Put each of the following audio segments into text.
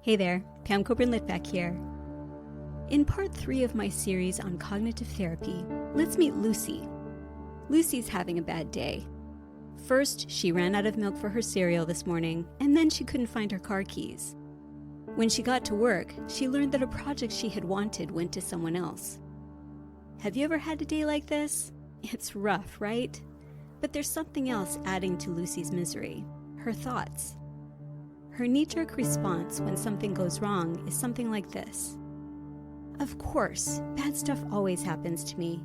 Hey there, Pam Coburn-Litvak here. In part 3 of my series on cognitive therapy, let's meet Lucy. Lucy's having a bad day. First, she ran out of milk for her cereal this morning, and then she couldn't find her car keys. When she got to work, she learned that a project she had wanted went to someone else. Have you ever had a day like this? It's rough, right? But there's something else adding to Lucy's misery: her thoughts. Her knee-jerk response when something goes wrong is something like this. Of course, bad stuff always happens to me.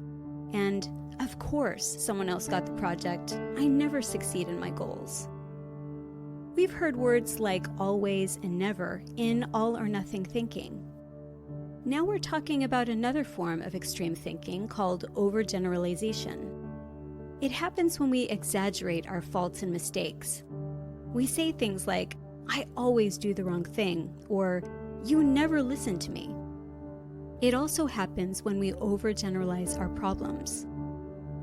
And of course, someone else got the project. I never succeed in my goals. We've heard words like always and never in all or nothing thinking. Now we're talking about another form of extreme thinking called overgeneralization. It happens when we exaggerate our faults and mistakes. We say things like, I always do the wrong thing, or you never listen to me. It also happens when we overgeneralize our problems.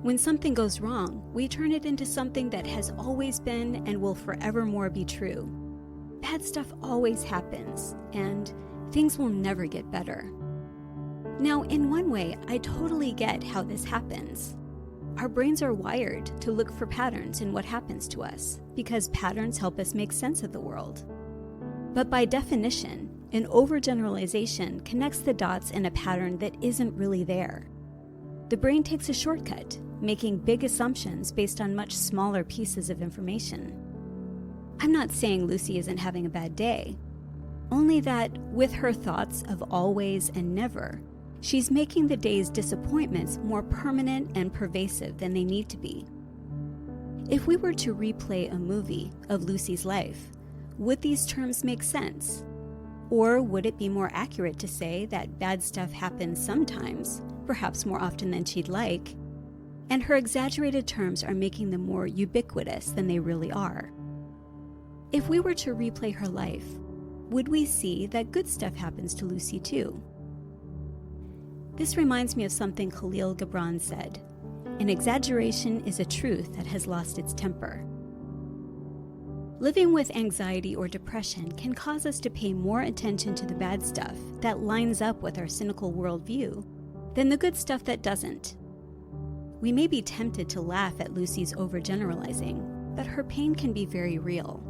When something goes wrong, we turn it into something that has always been and will forevermore be true. Bad stuff always happens, and things will never get better. Now, in one way, I totally get how this happens. Our brains are wired to look for patterns in what happens to us, because patterns help us make sense of the world. But by definition, an overgeneralization connects the dots in a pattern that isn't really there. The brain takes a shortcut, making big assumptions based on much smaller pieces of information. I'm not saying Lucy isn't having a bad day, only that with her thoughts of always and never, she's making the day's disappointments more permanent and pervasive than they need to be. If we were to replay a movie of Lucy's life, would these terms make sense? Or would it be more accurate to say that bad stuff happens sometimes, perhaps more often than she'd like, and her exaggerated terms are making them more ubiquitous than they really are? If we were to replay her life, would we see that good stuff happens to Lucy too? This reminds me of something Khalil Gibran said: an exaggeration is a truth that has lost its temper. Living with anxiety or depression can cause us to pay more attention to the bad stuff that lines up with our cynical worldview than the good stuff that doesn't. We may be tempted to laugh at Lucy's overgeneralizing, but her pain can be very real.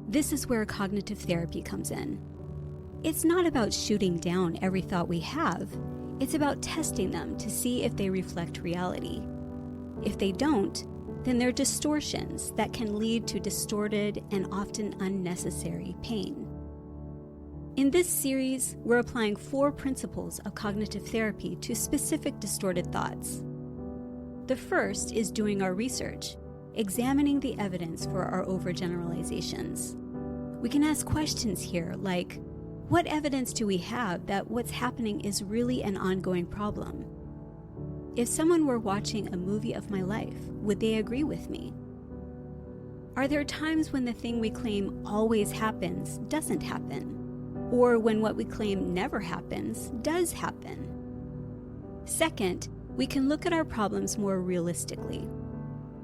This is where cognitive therapy comes in. It's not about shooting down every thought we have. It's about testing them to see if they reflect reality. If they don't, then they're distortions that can lead to distorted and often unnecessary pain. In this series, we're applying 4 principles of cognitive therapy to specific distorted thoughts. The first is doing our research, examining the evidence for our overgeneralizations. We can ask questions here like, what evidence do we have that what's happening is really an ongoing problem? If someone were watching a movie of my life, would they agree with me? Are there times when the thing we claim always happens doesn't happen? Or when what we claim never happens does happen? Second, we can look at our problems more realistically.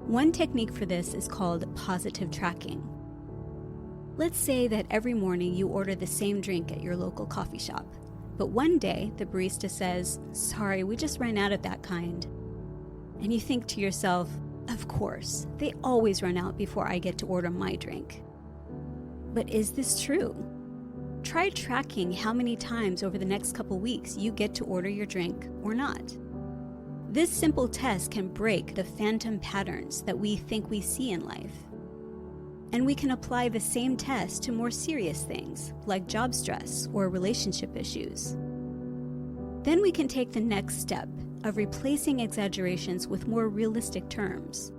One technique for this is called positive tracking. Let's say that every morning you order the same drink at your local coffee shop, but one day the barista says, "Sorry, we just ran out of that kind." And you think to yourself, of course, they always run out before I get to order my drink. But is this true? Try tracking how many times over the next couple weeks you get to order your drink or not. This simple test can break the phantom patterns that we think we see in life. And we can apply the same test to more serious things, like job stress or relationship issues. Then we can take the next step of replacing exaggerations with more realistic terms.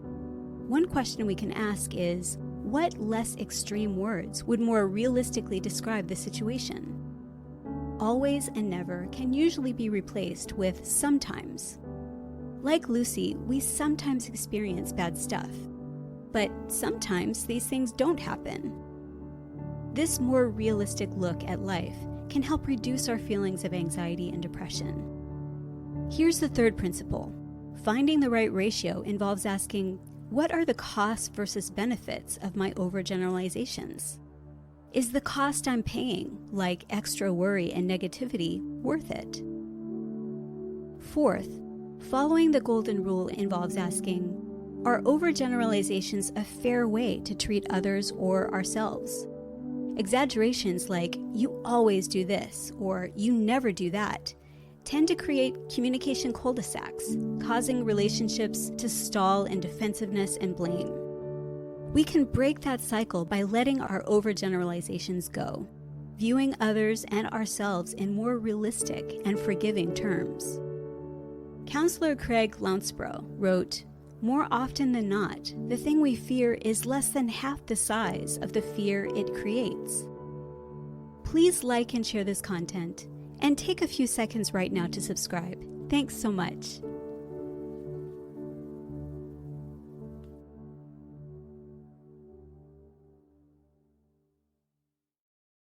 One question we can ask is, what less extreme words would more realistically describe the situation? Always and never can usually be replaced with sometimes. Like Lucy, we sometimes experience bad stuff. But sometimes these things don't happen. This more realistic look at life can help reduce our feelings of anxiety and depression. Here's the third principle. Finding the right ratio involves asking, what are the costs versus benefits of my overgeneralizations? Is the cost I'm paying, like extra worry and negativity, worth it? Fourth, following the golden rule involves asking, are overgeneralizations a fair way to treat others or ourselves? Exaggerations like, you always do this, or you never do that, tend to create communication cul-de-sacs, causing relationships to stall in defensiveness and blame. We can break that cycle by letting our overgeneralizations go, viewing others and ourselves in more realistic and forgiving terms. Counselor Craig Lounsbrough wrote, "More often than not, the thing we fear is less than half the size of the fear it creates." Please like and share this content, and take a few seconds right now to subscribe. Thanks so much.